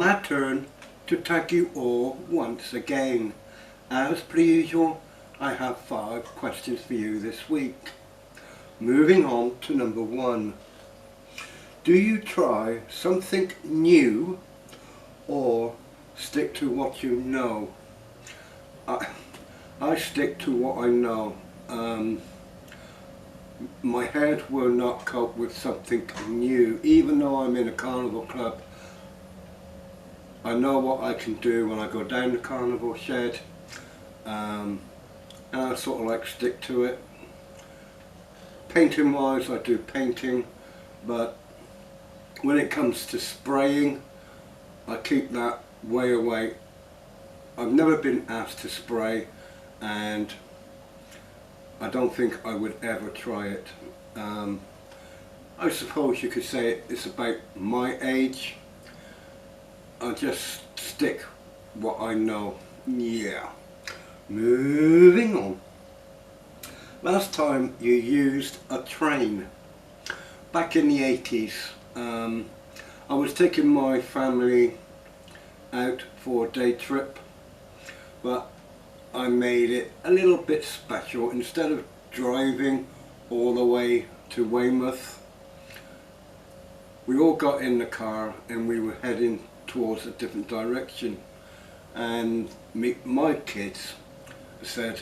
my turn to thank you all once again. As per usual, I have 5 questions for you this week. Moving on to number 1. Do you try something new or stick to what you know? I stick to what I know. My head will not cope with something new. Even though I'm in a carnival club, I know what I can do when I go down the carnival shed, and I sort of like stick to it. Painting wise, I do painting, but when it comes to spraying, I keep that way away. I've never been asked to spray, and I don't think I would ever try it. I suppose you could say it's about my age. I just stick what I know. Yeah. Moving on. Last time you used a train. Back in the 80s, I was taking my family out for a day trip, but I made it a little bit special. Instead of driving all the way to Weymouth, we all got in the car and we were heading towards a different direction, and my kids said,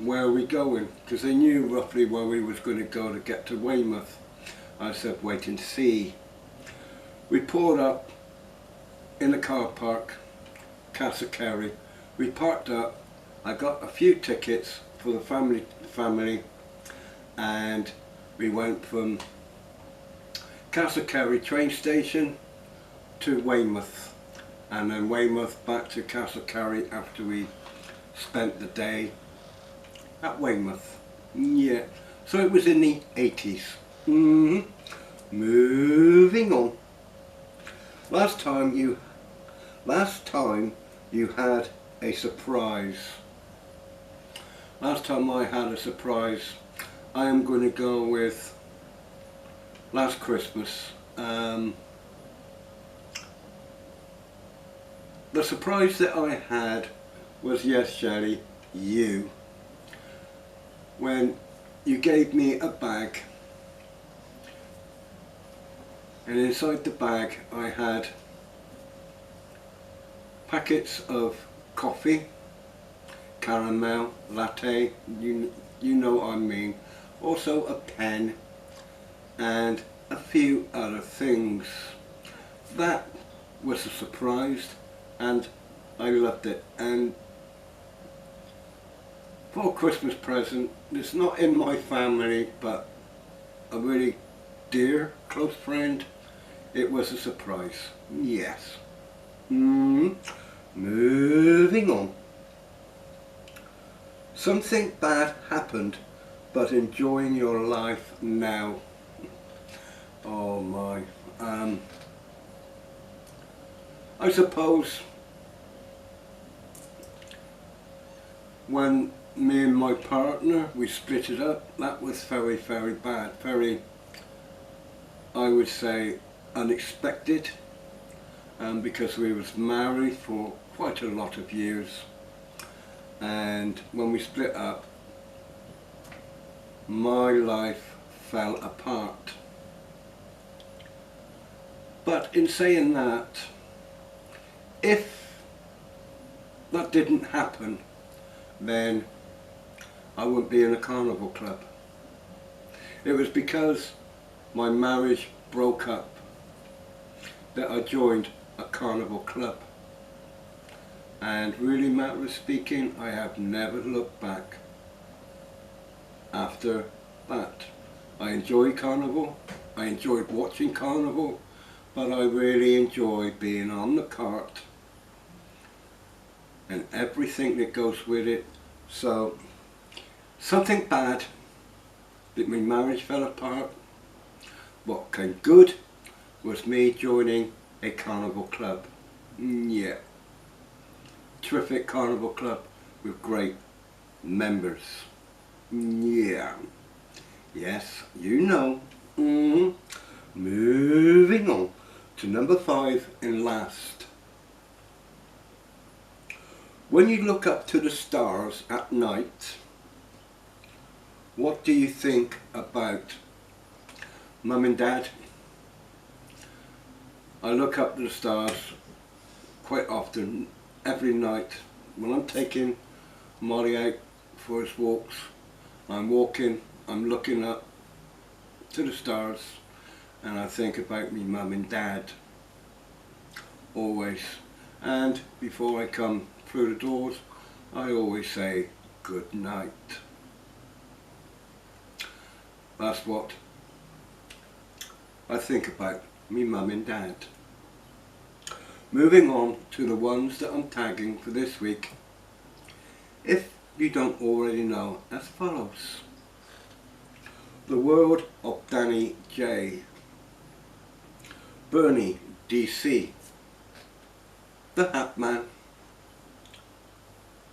"Where are we going?" Because they knew roughly where we was going to go to get to Weymouth. I said, "Wait and see." We pulled up in the car park, Castle Kerry. We parked up. I got a few tickets for the family, and we went from Castle Kerry train station to Weymouth, and then Weymouth back to Castle Kerry after we spent the day at Weymouth. Yeah, so it was in the 80s. Moving on. Last time you had a surprise. Last time I had a surprise, I am going to go with last Christmas. The surprise that I had was, yes, Shelley, you. When you gave me a bag, and inside the bag I had packets of coffee, caramel, latte, you know what I mean, also a pen and a few other things. That was a surprise, and I loved it. And for a Christmas present, it's not in my family, but a really dear, close friend, it was a surprise. Yes. Moving on. Something bad happened, but enjoying your life now. Oh my. I suppose when me and my partner, we split it up, that was very, very bad. Very, I would say, unexpected, because we was married for quite a lot of years, and when we split up, my life fell apart. But in saying that, if that didn't happen, then I wouldn't be in a carnival club. It was because my marriage broke up that I joined a carnival club, and really, matter of speaking, I have never looked back after that. I enjoy carnival, I enjoyed watching carnival, but I really enjoy being on the cart and everything that goes with it. So something bad, that my marriage fell apart. What came good was me joining a carnival club. Yeah, terrific carnival club with great members. Yeah, yes, you know. Moving on. to number 5 in last. When you look up to the stars at night, what do you think about Mum and Dad? I look up to the stars quite often, every night. When I'm taking Molly out for his walks, I'm walking, I'm looking up to the stars, and I think about me Mum and Dad, always. And before I come through the doors, I always say good night. That's what I think about me Mum and Dad. Moving on to the ones that I'm tagging for this week. If you don't already know, as follows. The World of Danny J, Bernie DC, The Hat Man,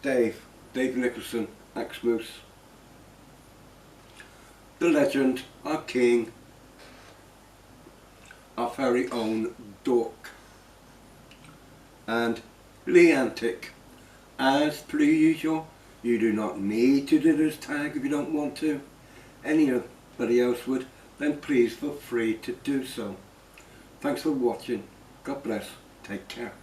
Dave Nicholson, ex-Moose, the legend, our king, our very own Dork, and Lee Antic. As per usual, you do not need to do this tag if you don't want to. Anybody else would, then please feel free to do so. Thanks for watching. God bless. Take care.